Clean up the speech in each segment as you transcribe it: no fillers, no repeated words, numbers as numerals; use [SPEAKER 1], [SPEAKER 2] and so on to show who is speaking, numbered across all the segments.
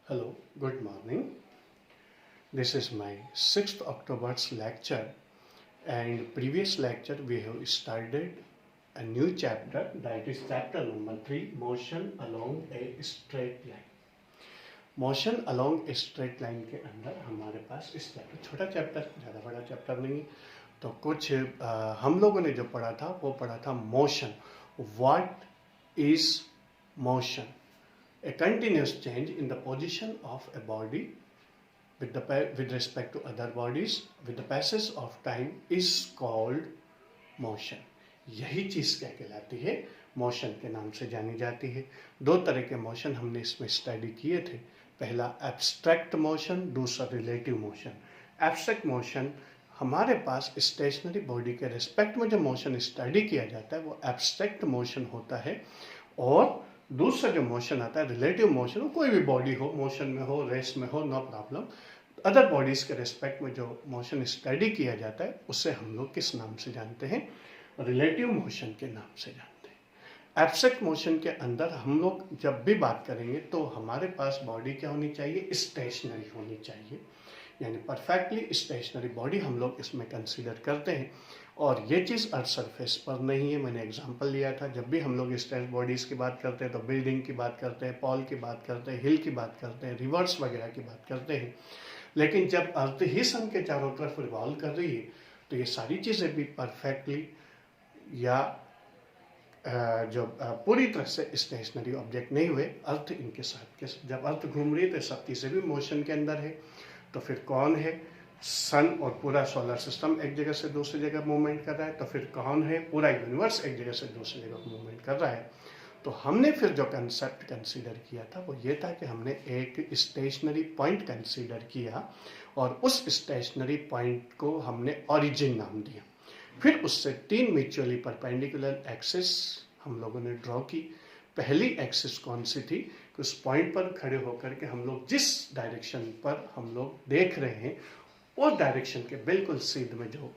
[SPEAKER 1] Hello, good morning. This is my 6th October's lecture, and previous lecture we have started a new chapter, that is chapter number 3, motion along a straight line. Motion along straight line के अंदर हमारे पास इस chapter, छोटा chapter, ज़्यादा बड़ा chapter नहीं, तो कुछ हम लोगों ने जो पढ़ा था वो पढ़ा था motion. What is motion? A continuous change in the position of a body with respect to other bodies with the passage of time is called motion. यही चीज क्या कहलाती है? मोशन के नाम से जानी जाती है. दो तरह के मोशन हमने इसमें स्टडी किए थे. पहला एब्स्ट्रैक्ट मोशन, दूसरा रिलेटिव मोशन. एब्स्ट्रैक्ट मोशन हमारे पास स्टेशनरी बॉडी के रिस्पेक्ट में जो मोशन स्टडी किया जाता है वो एब्स्ट्रैक्ट मोशन होता है, और दूसरा जो मोशन आता है रिलेटिव मोशन, कोई भी बॉडी हो, मोशन में हो, रेस्ट में हो, नो प्रॉब्लम, अदर बॉडीज के रिस्पेक्ट में जो मोशन स्टडी किया जाता है उससे हम लोग किस नाम से जानते हैं? रिलेटिव मोशन के नाम से जानते हैं. एब्स्ट्रैक्ट मोशन के अंदर हम लोग जब भी बात करेंगे तो हमारे पास बॉडी क्या होनी चाहिए? स्टेशनरी होनी चाहिए, यानी परफेक्टली स्टेशनरी बॉडी हम लोग इसमें कंसीडर करते हैं. और ये चीज़ अर्थ सरफेस पर नहीं है. मैंने एग्जांपल लिया था, जब भी हम लोग स्टेट बॉडीज़ की बात करते हैं तो बिल्डिंग की बात करते हैं, पॉल की बात करते हैं, हिल की बात करते हैं, रिवर्स वगैरह की बात करते हैं. लेकिन जब अर्थ ही सन के चारों तरफ रिवॉल्व कर रही है तो ये सारी चीज़ें भी परफेक्टली या जो पूरी तरह से स्टेशनरी ऑब्जेक्ट नहीं हुए. अर्थ इनके साथ के, जब अर्थ घूम रही है तो सब चीज़ें भी मोशन के अंदर है. तो फिर कौन है? सन और पूरा सोलर सिस्टम एक जगह से दूसरी जगह मूवमेंट कर रहा है. तो फिर कौन है? पूरा यूनिवर्स एक जगह से दूसरी जगह मूवमेंट कर रहा है. तो हमने फिर जो कंसेप्ट कंसीडर किया था वो ये था कि हमने एक स्टेशनरी पॉइंट कंसीडर किया और उस स्टेशनरी पॉइंट को हमने ओरिजिन नाम दिया. फिर उससे 3 म्यूचुअली परपेंडिकुलर एक्सिस हम लोगों ने ड्रॉ की. पहली एक्सिस कौन सी थी? कि उस पॉइंट पर खड़े होकर के हम लोग जिस डायरेक्शन पर हम लोग देख रहे हैं उस डायरेक्शन के बिल्कुल सीध में जो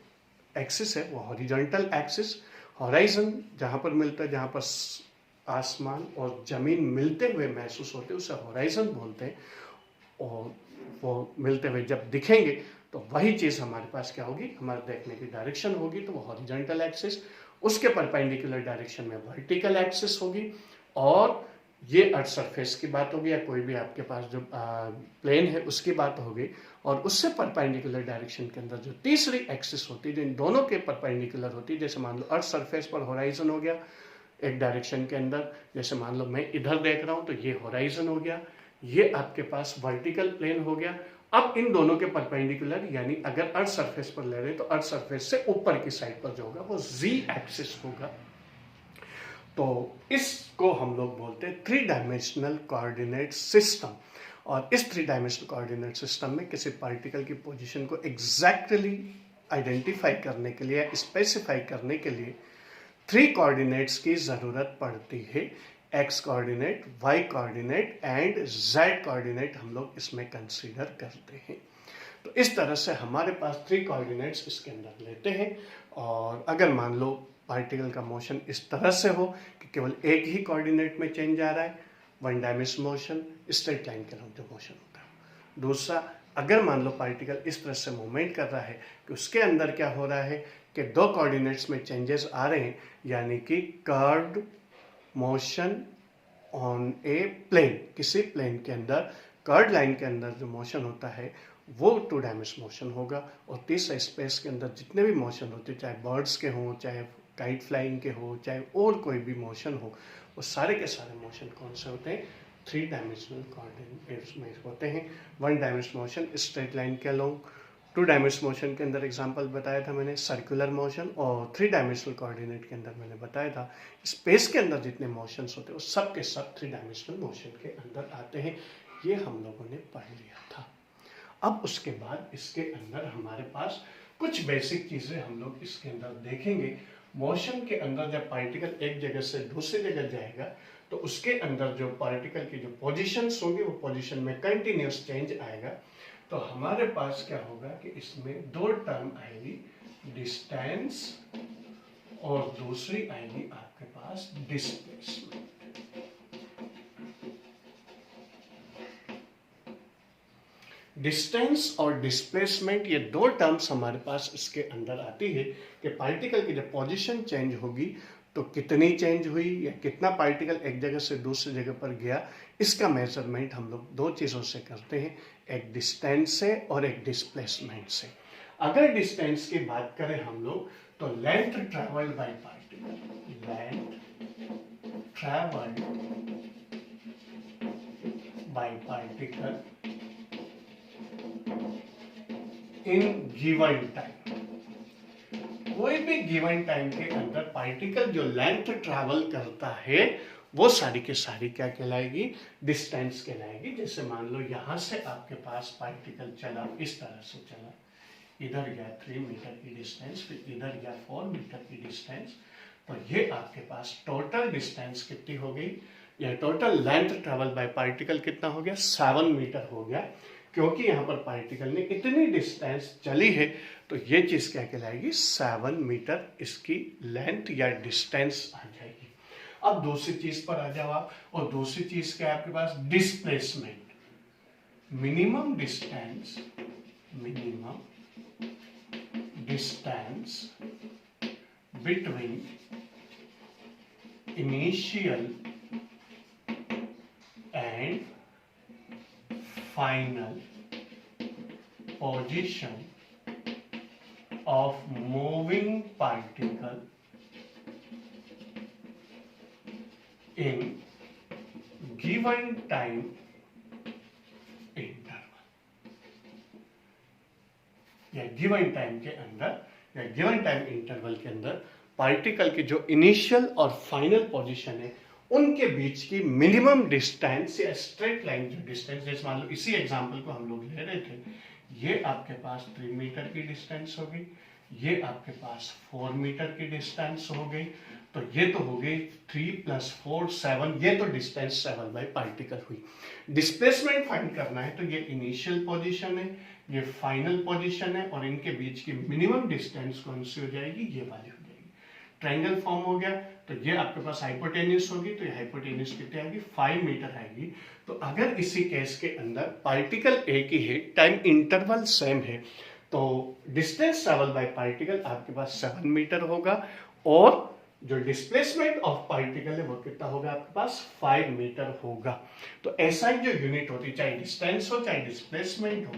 [SPEAKER 1] एक्सिस है वो हॉरिजॉन्टल एक्सिस. हॉराइजन जहाँ पर मिलता है, जहाँ पर आसमान और जमीन मिलते हुए महसूस होते हैं उसे हॉराइजन बोलते हैं. और वो मिलते हुए जब दिखेंगे तो वही चीज़ हमारे पास क्या होगी? हमारे देखने की डायरेक्शन होगी. तो वो हॉरिजॉन्टल एक्सिस, उसके परपेंडिकुलर डायरेक्शन में वर्टिकल एक्सिस होगी. और ये अर्थ सरफेस की बात होगी या कोई भी आपके पास जो प्लेन है उसकी बात होगी. और उससे परपेंडिकुलर डायरेक्शन के अंदर जो तीसरी एक्सिस होती है जो इन दोनों के परपेंडिकुलर होती है, जैसे मान लो अर्थ सरफेस पर होराइजन हो गया एक डायरेक्शन के अंदर, जैसे मान लो मैं इधर देख रहा हूँ तो ये होराइजन हो गया, ये आपके पास वर्टिकल प्लेन हो गया. अब इन दोनों के परपेंडिकुलर, यानी अगर अर्थ सरफेस पर ले रहे हैं तो अर्थ सरफेस से ऊपर की साइड पर जो होगा वो जी एक्सिस होगा. तो इसको हम लोग बोलते हैं 3 डायमेंशनल कोऑर्डिनेट सिस्टम. और इस 3 डायमेंशनल कोऑर्डिनेट सिस्टम में किसी पार्टिकल की पोजीशन को एग्जैक्टली आइडेंटिफाई करने के लिए, स्पेसिफाई करने के लिए 3 कोऑर्डिनेट्स की ज़रूरत पड़ती है. X coordinate, y coordinate and z coordinate हम लोग इसमें कंसीडर करते हैं. तो इस तरह से हमारे पास 3 कोऑर्डिनेट्स इसके अंदर लेते हैं. और अगर मान लो पार्टिकल का मोशन इस तरह से हो कि केवल एक ही कोऑर्डिनेट में चेंज आ रहा है, one dimensional motion, straight line के अलॉन्ग जो मोशन होता है. दूसरा, अगर मान लो पार्टिकल इस तरह से मूवमेंट कर रहा है कि उसके अंदर क्या हो रहा है कि 2 कोऑर्डिनेट्स में चेंजेस आ रहे हैं, यानी कि curved motion on a plane, किसी प्लेन के अंदर कर्व्ड लाइन के अंदर जो मोशन होता है वो 2 डायमेंशनल मोशन होगा. और तीसरा, स्पेस के अंदर जितने भी मोशन होते हैं, चाहे बर्ड्स के हों, चाहे काइट फ्लाइंग के हो, चाहे और कोई भी मोशन हो, वो सारे के सारे मोशन कौन से होते हैं? 3 डायमेंशनल कोऑर्डिनेट्स में होते हैं. 1 डायमेंशनल मोशन स्ट्रेट लाइन के अलोंग, 2 डायमेंशनल मोशन के अंदर एग्जांपल बताया था मैंने सर्कुलर मोशन, और 3 डायमेंशनल कोऑर्डिनेट के अंदर मैंने बताया था स्पेस के अंदर जितने मोशंस होते हैं वो सब के सब 3 डायमेंशनल मोशन के अंदर आते हैं. ये हम लोगों ने पढ़ लिया था. अब उसके बाद इसके अंदर हमारे पास कुछ बेसिक चीज़ें हम लोग इसके अंदर देखेंगे. मोशन के अंदर जब पार्टिकल एक जगह से दूसरी जगह जाएगा तो उसके अंदर जो पार्टिकल की जो पोजीशंस होंगी वो पोजीशन में कंटिन्यूस चेंज आएगा. तो हमारे पास क्या होगा कि इसमें 2 टर्म आएगी, डिस्टेंस और दूसरी आएगी आपके पास डिस्प्लेसमेंट. डिस्टेंस और डिस्प्लेसमेंट ये दो टर्म्स हमारे पास इसके अंदर आती है कि पार्टिकल की जब पोजीशन चेंज होगी तो कितनी चेंज हुई या कितना पार्टिकल एक जगह से दूसरी जगह पर गया, इसका मेजरमेंट हम लोग दो चीज़ों से करते हैं, एक डिस्टेंस से और एक डिस्प्लेसमेंट से। अगर डिस्टेंस की बात करें हम लोग तो length travelled by particle, length travelled by particle in given time. कोई भी गिवन टाइम के अंदर पार्टिकल जो लेंथ ट्रैवल करता है वो सारी की सारी क्या कहलाएगी, डिस्टेंस कहलाएगी। जैसे मान लो यहां से आपके पास पार्टिकल चला, इस तरह से चला, इधर गया 3 मीटर की डिस्टेंस, फिर इधर गया 4 मीटर की डिस्टेंस, तो ये आपके पास टोटल डिस्टेंस कितनी हो गई, या total length travel bye particle कितना हो गया, 7 मीटर हो गया। क्योंकि यहाँ पर पार्टिकल ने इतनी डिस्टेंस चली है तो ये चीज क्या कहलाएगी, 7 मीटर इसकी लेंथ या डिस्टेंस आ जाएगी। अब दूसरी चीज पर आ जाओ आप, और दूसरी चीज क्या है आपके पास, displacement. Minimum distance between initial and final position of moving particle in given time interval, या गिवन टाइम के अंदर या गिवन टाइम इंटरवल के अंदर पार्टिकल की जो इनिशियल और फाइनल पोजीशन है उनके बीच की मिनिमम डिस्टेंस या स्ट्रेट लाइन जो डिस्टेंस, जैसे मान लो इसी एग्जांपल को हम लोग ले रहे थे, ये आपके पास 3 मीटर की डिस्टेंस हो गई, ये आपके पास 4 मीटर की डिस्टेंस हो गई, तो ये तो हो गई 3 + 4 7, ये तो डिस्टेंस 7 बाय पार्टिकल हुई। डिस्प्लेसमेंट फाइंड करना है तो ये इनिशियल पोजीशन है, ये फाइनल पोजीशन है, और इनके बीच की मिनिमम डिस्टेंस कौन सी हो जाएगी, ये वाली हो जाएगी। ट्रायंगल फॉर्म हो गया तो ये आपके पास हाइपोटेन्यूस होगी, तो ये हाइपोटेन्यूस कितनी आएगी, 5 मीटर आएगी। तो अगर इसी केस के अंदर पार्टिकल एक ही है, टाइम इंटरवल सेम है, तो डिस्टेंस ट्रैवल बाय पार्टिकल आपके पास 7 मीटर होगा, और जो डिस्प्लेसमेंट ऑफ पार्टिकल है वो कितना होगा आपके पास, 5 मीटर होगा। तो एसआई जो यूनिट होती है, चाहे डिस्टेंस हो चाहे डिस्प्लेसमेंट हो,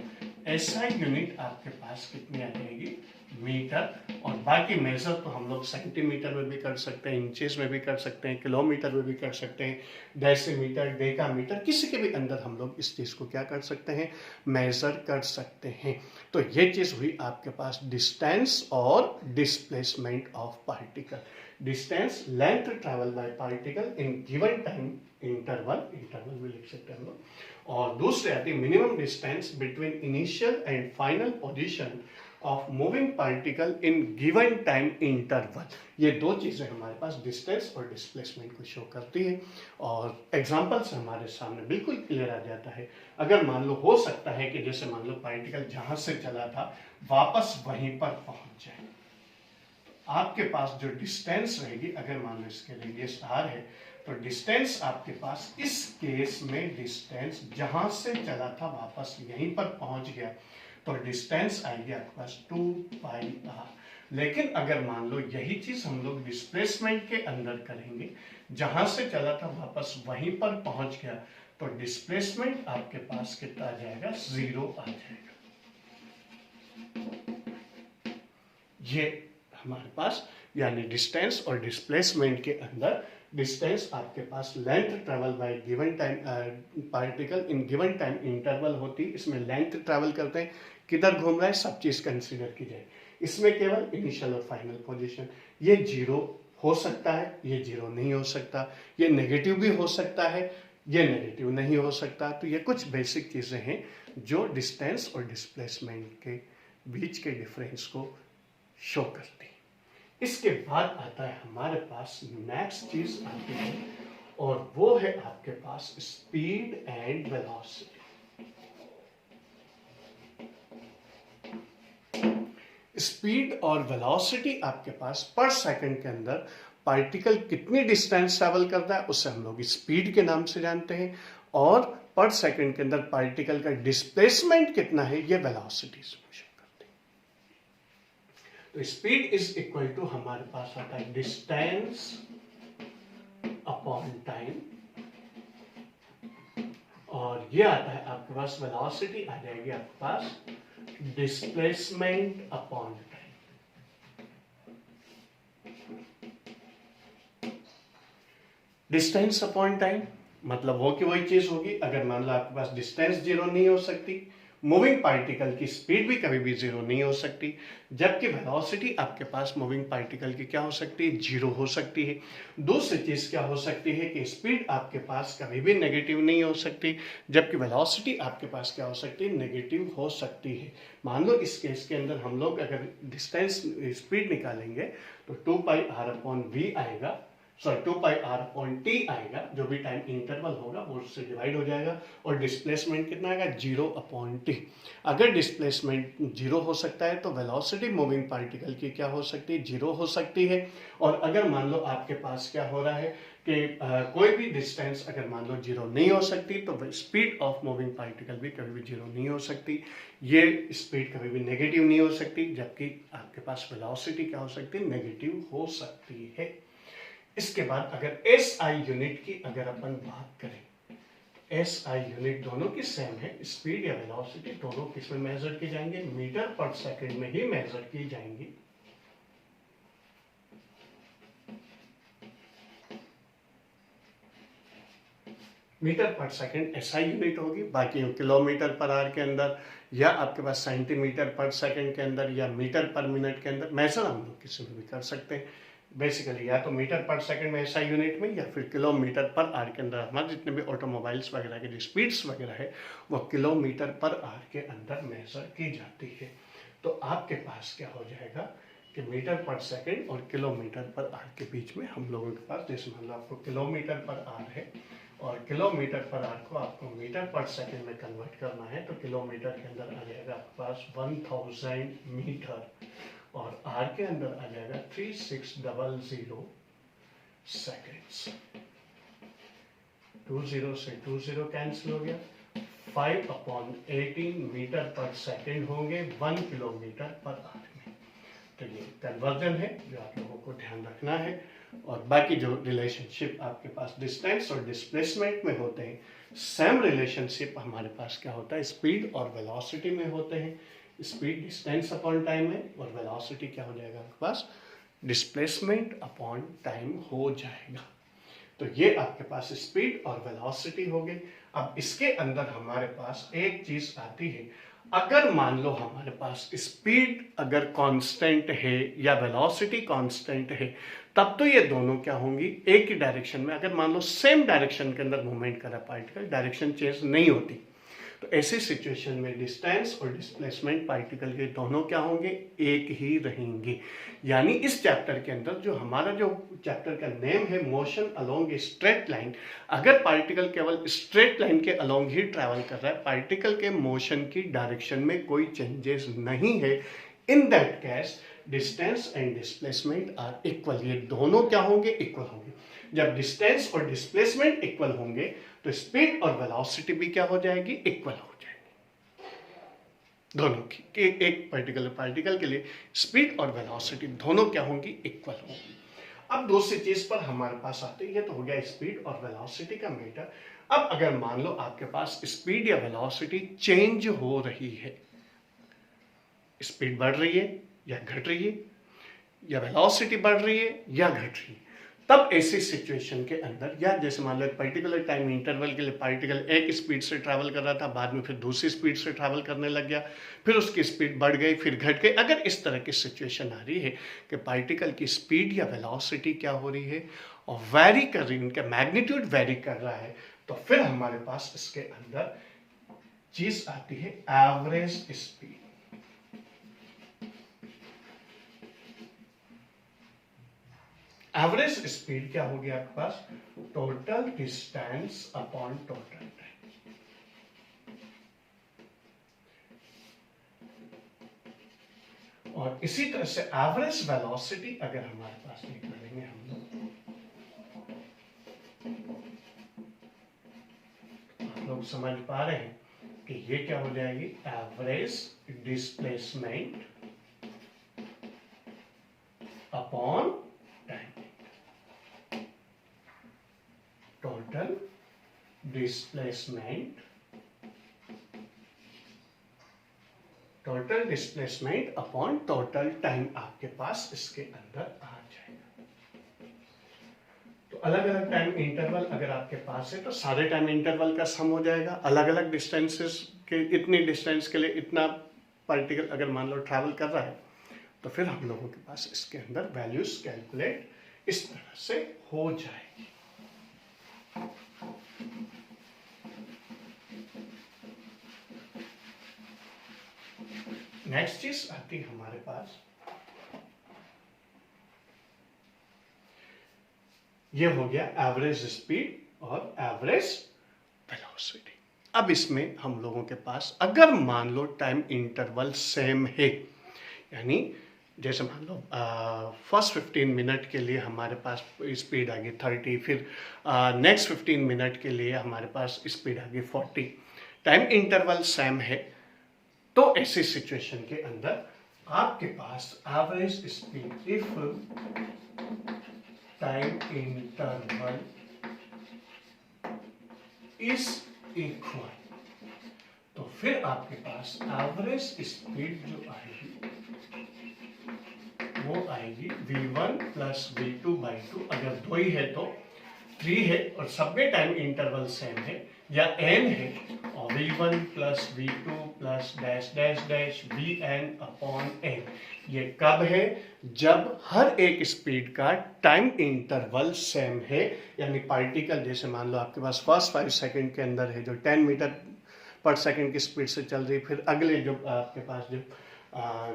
[SPEAKER 1] एसआई यूनिट आपके पास कितनी आ जाएगी, मीटर। और बाकी मेजर तो हम लोग सेंटीमीटर में भी कर सकते हैं, इंचेस में भी कर सकते हैं, किलोमीटर में भी कर सकते हैं, डेसीमीटर, डेकामीटर, किसी के भी अंदर हम लोग इस चीज को क्या कर सकते हैं, मेजर कर सकते हैं। तो ये चीज हुई आपके पास डिस्टेंस और displacement of particle. Distance, length travel bye particle in given time interval भी लिख सकते हैं हम लोग, और दूसरे आती है minimum distance between initial and final position of moving particle in given time interval. ये दो चीजें हमारे पास डिस्टेंस और डिस्प्लेसमेंट को शो करती है, और एग्जांपल से हमारे सामने बिल्कुल क्लियर आ जाता है। अगर मान लो हो सकता है कि जैसे मान लो पार्टिकल जहां से चला था वापस वहीं पर पहुंच जाए, तो आपके पास जो डिस्टेंस रहेगी, अगर मान लो इसके रेडियस r है, तो डिस्टेंस आपके पास इस केस में डिस्टेंस जहां से चला था वापस यहीं पर पहुंच गया, तो डिस्टेंस आएगी आपके पास 2πr। लेकिन अगर मान लो यही चीज हम लोग डिस्प्लेसमेंट के अंदर करेंगे, जहां से चला था वापस वहीं पर पहुंच गया, तो डिस्प्लेसमेंट आपके पास कितना आ जाएगा, 0 आ जाएगा। ये हमारे पास यानी डिस्टेंस और डिस्प्लेसमेंट के अंदर डिस्टेंस आपके पास length travel by given time particle in given time interval होती है। इसमें लेंथ ट्रैवल करते हैं, किधर घूम रहा है, सब चीज कंसीडर की जाए। इसमें केवल इनिशियल और फाइनल पोजीशन, ये 0 हो सकता है, ये 0 नहीं हो सकता, ये नेगेटिव भी हो सकता है, ये नेगेटिव नहीं हो सकता। तो ये कुछ बेसिक चीजें हैं जो डिस्टेंस और डिस्प्लेसमेंट के बीच के डिफरेंस को शो करती है। इसके बाद आता है हमारे पास नेक्स्ट चीज आती है, और वो है आपके पास स्पीड एंड वेलोसिटी। स्पीड और वेलोसिटी आपके पास पर सेकंड के अंदर पार्टिकल कितनी डिस्टेंस ट्रैवल करता है उसे हम लोग स्पीड के नाम से जानते हैं, और पर सेकंड के अंदर पार्टिकल का डिस्प्लेसमेंट कितना है ये वेलोसिटी से मेजर करते हैं। तो स्पीड इज इक्वल टू हमारे पास आता है डिस्टेंस अपॉन टाइम, और ये आता है आपके पास वेलोसिटी आ जाएगी आपके पास displacement upon time. Distance upon time मतलब वो की वही चीज होगी। अगर मान लो आपके पास डिस्टेंस जीरो नहीं हो सकती, मूविंग पार्टिकल की स्पीड भी कभी भी जीरो नहीं हो सकती, जबकि वेलोसिटी आपके पास मूविंग पार्टिकल की क्या हो सकती है, जीरो हो सकती है। दूसरी चीज क्या हो सकती है कि स्पीड आपके पास कभी भी नेगेटिव नहीं हो सकती, जबकि वेलोसिटी आपके पास क्या हो सकती है, नेगेटिव हो सकती है। मान लो इस केस के अंदर हम लोग अगर डिस्टेंस स्पीड निकालेंगे तो 2πr/v आएगा, सॉरी 2πr/t आएगा, जो भी टाइम इंटरवल होगा वो उससे डिवाइड हो जाएगा, और डिस्प्लेसमेंट कितना आएगा 0/t। अगर डिस्प्लेसमेंट जीरो हो सकता है तो वेलोसिटी मूविंग पार्टिकल की क्या हो सकती है, जीरो हो सकती है। और अगर मान लो आपके पास क्या हो रहा है कि कोई भी डिस्टेंस अगर मान लो जीरो नहीं हो सकती तो स्पीड ऑफ मूविंग पार्टिकल भी कभी भी जीरो नहीं हो सकती, ये स्पीड कभी भी नेगेटिव नहीं हो सकती, जबकि आपके पास वेलोसिटी क्या हो सकती है, नेगेटिव हो सकती है। इसके बाद अगर एसआई यूनिट की अगर अपन बात करें, एसआई यूनिट दोनों की सेम है, स्पीड या वेलोसिटी दोनों किसमें मेजर की जाएंगे, मीटर पर सेकंड में ही मेजर की जाएंगी। मीटर पर सेकंड एसआई यूनिट होगी, बाकी किलोमीटर पर आवर के अंदर या आपके पास सेंटीमीटर पर सेकंड के अंदर या मीटर पर मिनट के अंदर मेजर हम लोग किसी में भी कर सकते हैं। बेसिकली या तो मीटर पर सेकंड में एसआई यूनिट में या फिर किलोमीटर पर आवर के अंदर। हमारे जितने भी ऑटोमोबाइल्स वगैरह के जो स्पीड्स वगैरह है वो किलोमीटर पर आवर के अंदर मेजर की जाती है। तो आपके पास क्या हो जाएगा कि मीटर पर सेकंड और किलोमीटर पर आवर के बीच में हम लोगों के पास, जैसे मान लो आपको किलोमीटर पर आवर है और किलोमीटर पर आवर को आपको मीटर पर सेकंड में कन्वर्ट करना है, तो किलोमीटर के अंदर आ जाएगा आपके पास 1000 मीटर और आर के अंदर आ जाएगा 3600 सेकेंड्स। 20 से 20 कैंसिल हो गया, 5/18 मीटर पर सेकंड होंगे 1 किलोमीटर पर आवर में। तो ये कन्वर्जन है जो आप लोगों को ध्यान रखना है। और बाकी जो रिलेशनशिप आपके पास डिस्टेंस और डिस्प्लेसमेंट में होते हैं, सेम रिलेशनशिप हमारे पास क्या होता है, स्पीड और वेलोसिटी में होते हैं। स्पीड डिस्टेंस अपॉन टाइम है और वेलोसिटी क्या हो जाएगा आपके पास, डिस्प्लेसमेंट अपॉन टाइम हो जाएगा। तो ये आपके पास स्पीड और वेलोसिटी हो गई। अब इसके अंदर हमारे पास एक चीज आती है, अगर मान लो हमारे पास स्पीड अगर कांस्टेंट है या वेलोसिटी कांस्टेंट है, तब तो ये दोनों क्या होंगी, एक ही डायरेक्शन में। अगर मान लो सेम डायरेक्शन के अंदर मूवमेंट करा पार्टिकल, डायरेक्शन चेंज नहीं होती, तो ऐसी सिचुएशन में डिस्टेंस और डिस्प्लेसमेंट पार्टिकल के दोनों क्या होंगे, एक ही रहेंगे। यानी इस चैप्टर के अंदर जो हमारा जो चैप्टर का नेम है motion along a straight line, अगर पार्टिकल केवल स्ट्रेट लाइन के अलोंग ही ट्रैवल कर रहा है, पार्टिकल के मोशन की डायरेक्शन में कोई चेंजेस नहीं है, in that case distance and displacement are equal. ये दोनों क्या होंगे, इक्वल होंगे। जब डिस्टेंस और डिस्प्लेसमेंट इक्वल होंगे तो स्पीड और वेलोसिटी भी क्या हो जाएगी, इक्वल हो जाएगी दोनों की। कि एक पर्टिकुलर पार्टिकल के लिए स्पीड और वेलोसिटी दोनों क्या होंगी, इक्वल होंगी। अब दूसरी चीज पर हमारे पास आते हैं, ये तो हो गया स्पीड और वेलोसिटी का मैटर। अब अगर मान लो आपके पास स्पीड या वेलोसिटी चेंज हो रही है, स्पीड बढ़ रही है या घट रही है, या वेलोसिटी बढ़ रही है या घट रही है, तब ऐसी सिचुएशन के अंदर, या जैसे मान लो एक पर्टिकुलर टाइम इंटरवल के लिए पार्टिकल एक स्पीड से ट्रैवल कर रहा था, बाद में फिर दूसरी स्पीड से ट्रैवल करने लग गया, फिर उसकी स्पीड बढ़ गई फिर घट गई। अगर इस तरह की सिचुएशन आ रही है कि पार्टिकल की स्पीड या वेलोसिटी क्या हो रही है और वैरी कर रही है, उनका मैग्नीट्यूड वैरी कर रहा है, तो फिर हमारे पास इसके अंदर चीज आती है एवरेज स्पीड। एवरेज स्पीड क्या होगी आपके पास, total distance upon total time. और इसी तरह से एवरेज वेलोसिटी अगर हमारे पास निकालेंगे हम लोग लोग समझ पा रहे हैं कि ये क्या हो जाएगी, average displacement upon time, total displacement upon total time आपके पास इसके अंदर आ जाएगा। तो अलग अलग टाइम इंटरवल अगर आपके पास है तो सारे टाइम इंटरवल का सम हो जाएगा। अलग अलग डिस्टेंसेस के इतनी डिस्टेंस के लिए इतना पार्टिकल अगर मान लो ट्रैवल कर रहा है तो फिर हम लोगों के पास इसके अंदर वैल्यूज कैलकुलेट इस तरह से हो जाएगी। नेक्स्ट चीज आती है हमारे पास, ये हो गया एवरेज स्पीड और एवरेज वेलोसिटी। अब इसमें हम लोगों के पास अगर मान लो टाइम इंटरवल सेम है, यानी जैसे मान लो फर्स्ट 15 मिनट के लिए हमारे पास स्पीड आ गई 30, फिर नेक्स्ट 15 मिनट के लिए हमारे पास स्पीड आ गई 40, टाइम इंटरवल सेम है, तो ऐसी सिचुएशन के अंदर आपके पास average speed if time interval is equal, तो फिर आपके पास एवरेज स्पीड जो आएगी वो आएगी v1 प्लस v2 बाई 2। अगर 2 ही है तो 3 है और सब में टाइम इंटरवल सेम है, या n है और v1 plus v2 plus dash dash dash vn upon n। ये कब है, जब हर एक स्पीड का टाइम इंटरवल सेम है, यानी पार्टिकल जैसे मान लो आपके पास फर्स्ट 5 सेकंड के अंदर है जो 10 मीटर पर सेकंड की स्पीड से चल रही, फिर अगले जो आपके पास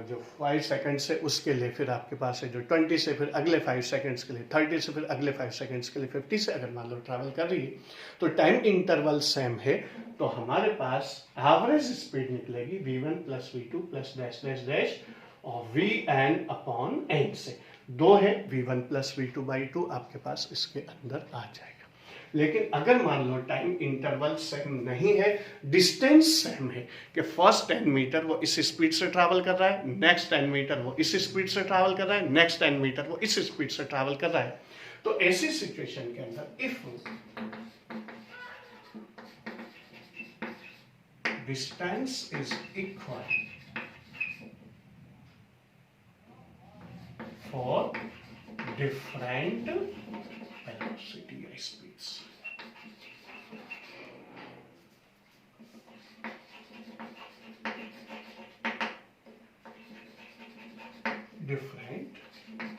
[SPEAKER 1] जो 5 सेकंड से उसके लिए फिर आपके पास है जो 20 से फिर अगले 5 सेकंड्स के लिए, 30 से फिर अगले 5 सेकंड्स के लिए, 50 से अगर मान लो ट्रैवल कर रही है तो टाइम इंटरवल सेम है, तो हमारे पास एवरेज स्पीड निकलेगी v1 plus v2 plus dash dash dash और vn अपॉन n से। 2 है v1 प्लस v2 बाई 2 आपके पास इसके अंदर आ जाएगा। लेकिन अगर मान लो टाइम इंटरवल सेम नहीं है, डिस्टेंस सेम है कि फर्स्ट 10 मीटर वो इस स्पीड से ट्रैवल कर रहा है, नेक्स्ट 10 मीटर वो इस स्पीड से ट्रैवल कर रहा है, नेक्स्ट 10 मीटर वो इस स्पीड से ट्रैवल कर रहा है, तो ऐसी सिचुएशन के अंदर if distance is equal for different velocity या स्पीड्स, डिफरेंट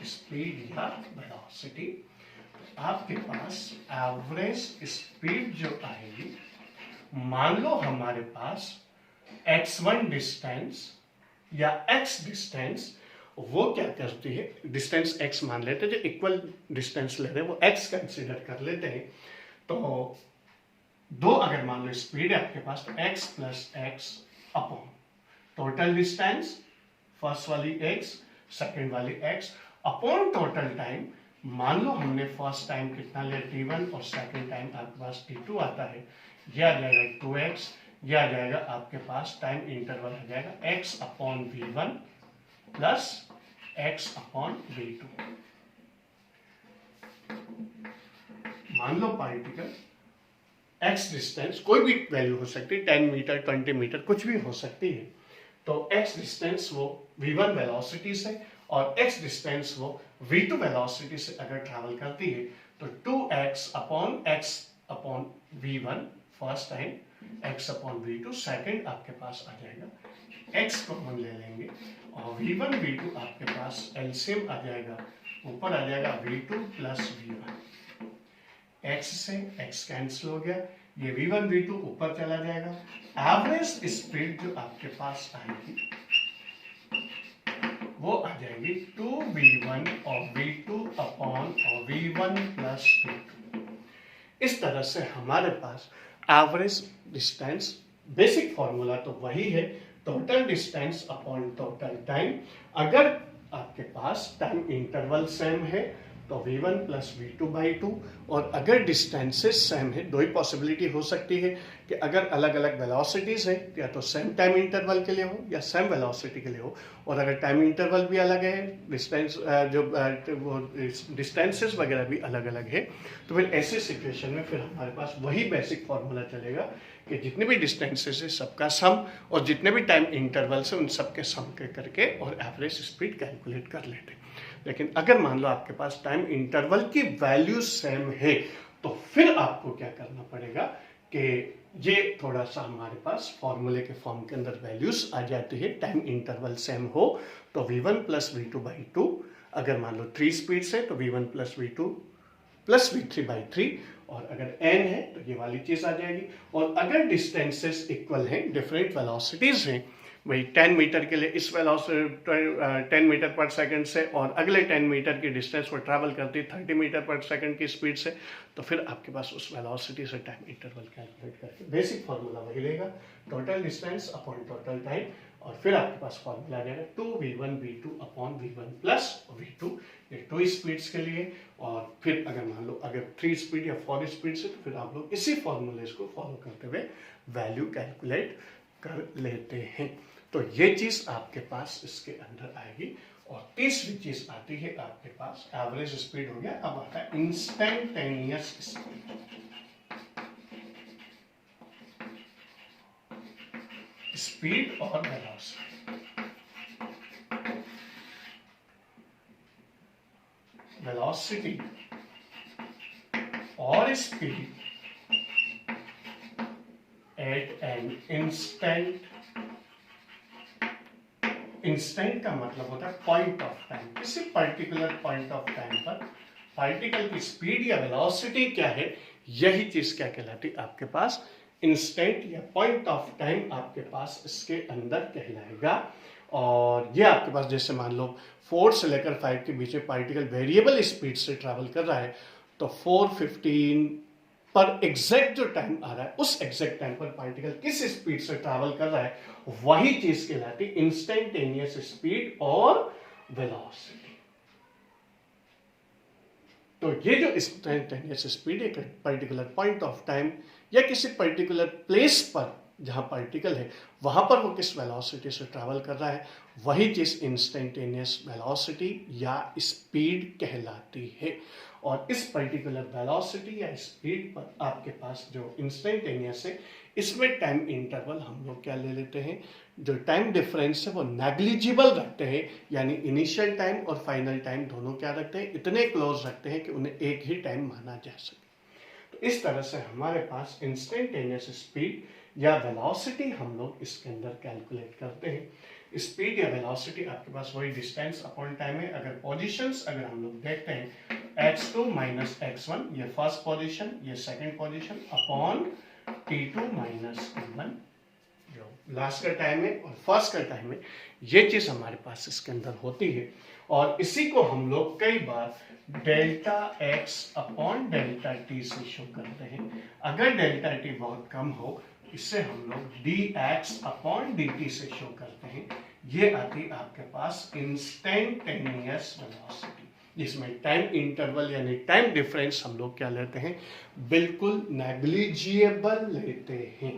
[SPEAKER 1] स्पीड या वेलोसिटी, आपके पास एवरेज स्पीड जो आएगी, मान लो हमारे पास x1 डिस्टेंस या x डिस्टेंस, वो क्या करती है, डिस्टेंस x मान लेते हैं, जो इक्वल डिस्टेंस ले रहे हैं वो x कंसीडर कर लेते हैं, तो 2 अगर मान लो स्पीड है आपके पास तो x plus x upon total distance, first वाली x सेकेंड वाली x अपॉन टोटल टाइम। मान लो हमने फर्स्ट टाइम कितना लिया t1 और सेकेंड टाइम आपके पास t2 आता है, यह आ जाएगा 2x, यह आ जाएगा आपके पास टाइम इंटरवल आ जाएगा x upon v1 plus x upon v2। मान लो पार्टिकल x डिस्टेंस कोई भी वैल्यू हो सकती है, 10 मीटर 20 मीटर कुछ भी हो सकती है, तो x डिस्टेंस वो v1 वेलोसिटी से और x डिस्टेंस वो v2 वेलोसिटी से अगर ट्रैवल करती है तो 2x upon v1 first time, x upon v2 second आपके पास आ जाएगा, x कॉमन ले लेंगे और v1 v2 आपके पास एलसीएम आ जाएगा, ऊपर आ जाएगा v2 प्लस v1, x से x कैंसिल हो गया, ये v1 v2 ऊपर चला जाएगा, एवरेज स्पीड जो आपके पास आएगी वो आ जाएगी 2v1 और v2 अपॉन और v1 प्लस v2। इस तरह से हमारे पास एवरेज डिस्टेंस, बेसिक फॉर्मूला तो वही है, total distance upon total time. अगर आपके पास टाइम इंटरवल सेम है तो v1 प्लस v2 बाई 2। और अगर डिस्टेंसेस सेम है, दो ही पॉसिबिलिटी हो सकती है कि अगर अलग अलग वेलोसिटीज है, या तो सेम टाइम इंटरवल के लिए हो या सेम वेलोसिटी के लिए हो, और अगर टाइम इंटरवल भी अलग है, डिस्टेंस वो डिस्टेंसेस वगैरह भी अलग अलग है, तो फिर ऐसे सिचुएशन में फिर हमारे पास वही बेसिक फॉर्मूला चलेगा कि जितने भी डिस्टेंसेस है सबका सम, और जितने भी टाइम इंटरवल्स है उन सबके सम के करके और एवरेज स्पीड कैलकुलेट कर लेते हैं। लेकिन अगर मान लो आपके पास टाइम इंटरवल की वैल्यू सेम है, तो फिर आपको क्या करना पड़ेगा कि ये थोड़ा सा हमारे पास फॉर्मूले के फॉर्म के अंदर वैल्यूज आ जाती है। टाइम इंटरवल सेम हो तो v1 प्लस v2 बाई 2, अगर मान लो 3 स्पीड्स है तो v1 plus v2 plus v3 by 3, और अगर n है तो ये वाली चीज आ जाएगी। और अगर डिस्टेंसेस इक्वल हैं, डिफरेंट वेलोसिटीज हैं, वही 10 मीटर के लिए इस वेलोसिटी 10 मीटर पर सेकंड से, और अगले 10 मीटर की डिस्टेंस वो ट्रैवल करती है 30 मीटर पर सेकंड की स्पीड से, तो फिर आपके पास उस वेलोसिटी से टाइम इंटरवल कैलकुलेट करके बेसिक फार्मूला वही रहेगा, total distance upon total time, और फिर आपके पास फार्मूला आ जाएगा 2v1 v2 upon v1 plus v2, ये 2 स्पीड्स के लिए। और फिर अगर मान लो अगर 3 स्पीड या 4 स्पीड से, तो फिर आप लोग इसी फॉर्मूले को फॉलो करते हुए वैल्यू कैलकुलेट कर लेते हैं। तो ये चीज आपके पास इसके अंदर आएगी। और तीसरी चीज आती है आपके पास, एवरेज स्पीड हो गया, अब आता है इंस्टेंटेनियस स्पीड। स्पीड और वेलोसिटी, वेलोसिटी और speed at an instant. Instant का मतलब होता है पॉइंट ऑफ टाइम, किसी पर्टिकुलर पॉइंट ऑफ टाइम पर पार्टिकल की स्पीड या वेलोसिटी क्या है, यही चीज क्या कहलाती है आपके पास इंस्टेंट या पॉइंट ऑफ टाइम आपके पास इसके अंदर कहलाएगा। और ये आपके पास जैसे मान लो 4 से लेकर 5 के बीच में पार्टिकल वेरिएबल स्पीड से ट्रैवल कर रहा है, तो 4:15 पर एग्जैक्ट जो टाइम आ रहा है, उस एग्जैक्ट टाइम पर पार्टिकल किस स्पीड से ट्रैवल कर रहा है, वही चीज कहलाती है इंस्टेंटेनियस स्पीड और वेलोसिटी। तो ये जो इंस्टेंटेनियस स्पीड एक पर्टिकुलर पॉइंट ऑफ टाइम या किसी पर्टिकुलर प्लेस पर जहां पार्टिकल है वहां पर वो किस वेलोसिटी से ट्रैवल कर रहा है, वही चीज इंस्टेंटेनियस वेलोसिटी या स्पीड कहलाती है। और इस पर्टिकुलर वेलोसिटी या स्पीड पर आपके पास जो इंस्टेंटेनियस है, इसमें टाइम इंटरवल हम लोग क्या ले लेते हैं, जो टाइम डिफरेंस है वो नेग्लिजिबल रखते हैं, यानी इनिशियल टाइम और फाइनल टाइम दोनों क्या रखते हैं, इतने क्लोज रखते हैं कि उन्हें एक ही टाइम माना जा सके। तो इस तरह से हमारे पास इंस्टेंटेनियस स्पीड या वेलोसिटी हम लोग इसके अंदर कैलकुलेट करते हैं। स्पीड या वेलोसिटी आपके पास वही डिस्टेंस अपॉन टाइम है। अगर पोजीशंस अगर हम लोग देखते हैं, x2 माइनस x1 ये फर्स्ट पोजीशन, ये second position, upon t2 minus t1 जो लास्ट का टाइम है और फर्स्ट का टाइम है, ये चीज हमारे पास इसके अंदर होती है। और इसी को हम लोग कई बार delta x upon delta t से शो करते हैं। अगर डेल्टा t बहुत कम हो, इससे हम लोग dx अपॉन dt से शो करते हैं। ये आती आपके पास इंस्टेंटेनियस वेलोसिटी, जिसमें टाइम इंटरवल यानी टाइम डिफरेंस हम लोग क्या लेते हैं, बिल्कुल नेग्लिजिएबल लेते हैं।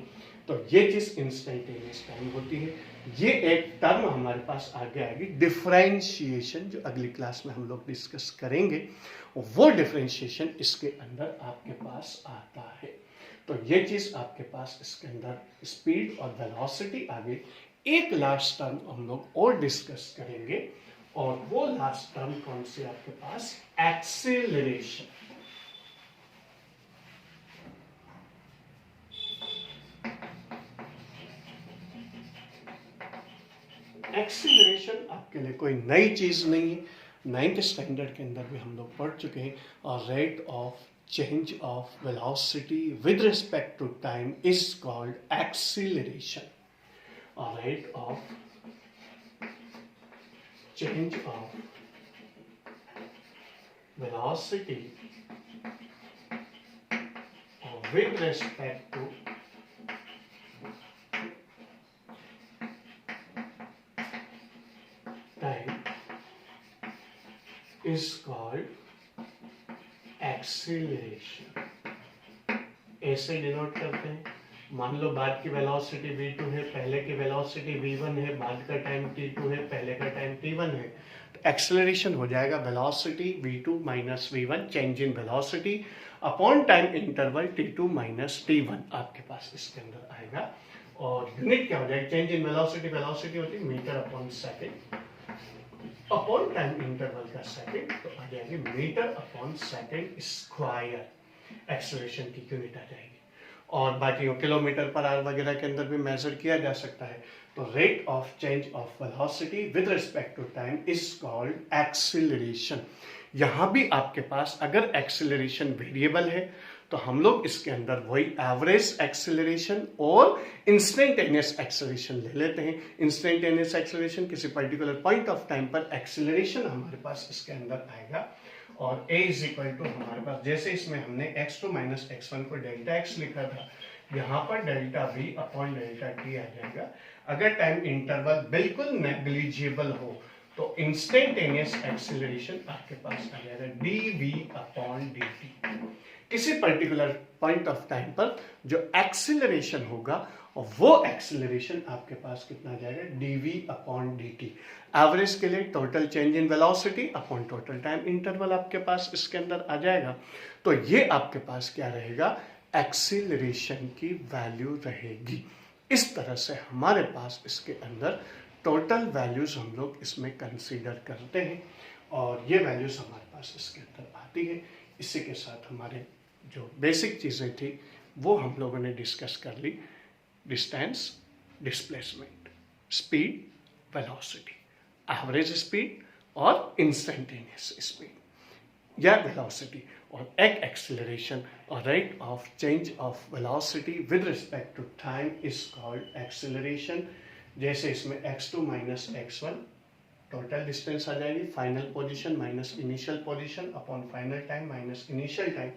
[SPEAKER 1] तो ये चीज इंस्टेंटेनियस टाइम होती है। ये एक टर्म हमारे पास आगे आएगी डिफरेंशिएशन, जो अगली क्लास में हम लोग डिस्कस करेंगे। वो डिफरेंशिएशन इसके अंदर आपके पास आता है। तो ये चीज आपके पास इसके अंदर स्पीड और वेलोसिटी आ गई। एक लास्ट टर्म हम लोग और डिस्कस करेंगे, और वो लास्ट टर्म कौन सी आपके पास, एक्सेलरेशन। एक्सीलरेशन आपके लिए कोई नई चीज नहीं है, 9th स्टैंडर्ड के अंदर भी हम लोग पढ़ चुके हैं। और rate of change of velocity with respect to time is called acceleration. A rate of change of velocity with respect to time is called acceleration, ऐसे डिनोट करते हैं। मान लो बाद की वेलोसिटी v2 है, पहले की वेलोसिटी v1 है, बाद का टाइम t2 है, पहले का टाइम t1 है, तो एक्सेलरेशन हो जाएगा velocity v2 minus v1, change in velocity upon time interval t2 minus t1 आपके पास इसके अंदर आएगा। और यूनिट क्या हो जाएगा, चेंज इन वेलोसिटी, वेलोसिटी होती है metre upon second upon time interval का सेकेंड, तो आ जाएगी metre upon second square, acceleration की यूनिट आ जाएगी। और बाकी किलोमीटर पर आवर वगैरह के अंदर भी मेजर किया जा सकता है। तो rate of change of velocity with respect to time is called acceleration. यहां भी आपके पास अगर एक्सीलरेशन वेरिएबल है तो हम लोग इसके अंदर वही एवरेज एक्सीलरेशन और इंस्टेंटेनियस एक्सीलरेशन ले लेते हैं। इंस्टेंटेनियस एक्सीलरेशन किसी पर्टिकुलर पॉइंट ऑफ टाइम पर एक्सीलरेशन हमारे पास इसके अंदर आएगा। और a इज इक्वल टू हमारे पास, जैसे इसमें हमने x2 माइनस x1 को डेल्टा x लिखा था, यहाँ पर delta v upon delta t आ जाएगा। अगर टाइम इंटरवल बिल्कुल नेग्लिजिबल हो तो इंस्टेंटेनियस एक्सीलरेशन आपके पास आ जाएगा dv अपॉन dt। किसी पर्टिकुलर पॉइंट ऑफ टाइम पर जो एक्सीलरेशन होगा और वो एक्सीलरेशन आपके पास कितना आ जाएगा, dv अपॉन dt। एवरेज के लिए total change in velocity upon total time interval आपके पास इसके अंदर आ जाएगा। तो ये आपके पास क्या रहेगा, एक्सीलरेशन की वैल्यू रहेगी। इस तरह से हमारे पास इसके अंदर टोटल वैल्यूज हम लोग इसमें कंसीडर करते हैं और ये वैल्यूज हमारे पास इसके अंदर आती है। इसी के साथ हमारे जो बेसिक चीज़ें थी वो हम लोगों ने डिस्कस कर ली। Distance, displacement, speed, velocity, average speed और इंस्टेंटेनियस स्पीड या वेलोसिटी, और एक एक्सेलरेशन और rate of change of velocity with respect to time is called acceleration. जैसे इसमें x2 minus x1 total distance आ जाएगी, final position minus initial position upon final time minus initial time.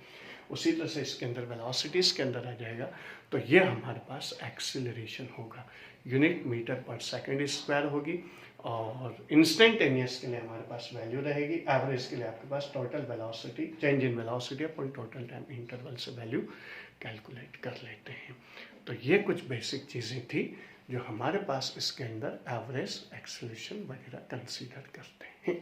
[SPEAKER 1] उसी तरह से इसके अंदर वेलोसिटी इसके अंदर आ जाएगा। तो ये हमारे पास एक्सीलरेशन होगा, यूनिट मीटर पर सेकंड स्क्वायर होगी। और इंस्टेंटेनियस के लिए हमारे पास वैल्यू रहेगी, एवरेज के लिए आपके पास total velocity, change in velocity upon total time interval से वैल्यू कैलकुलेट कर लेते हैं। तो ये कुछ बेसिक चीज़ें थी जो हमारे पास इसके अंदर एवरेज, एक्सेलरेशन वगैरह कंसीडर करते हैं।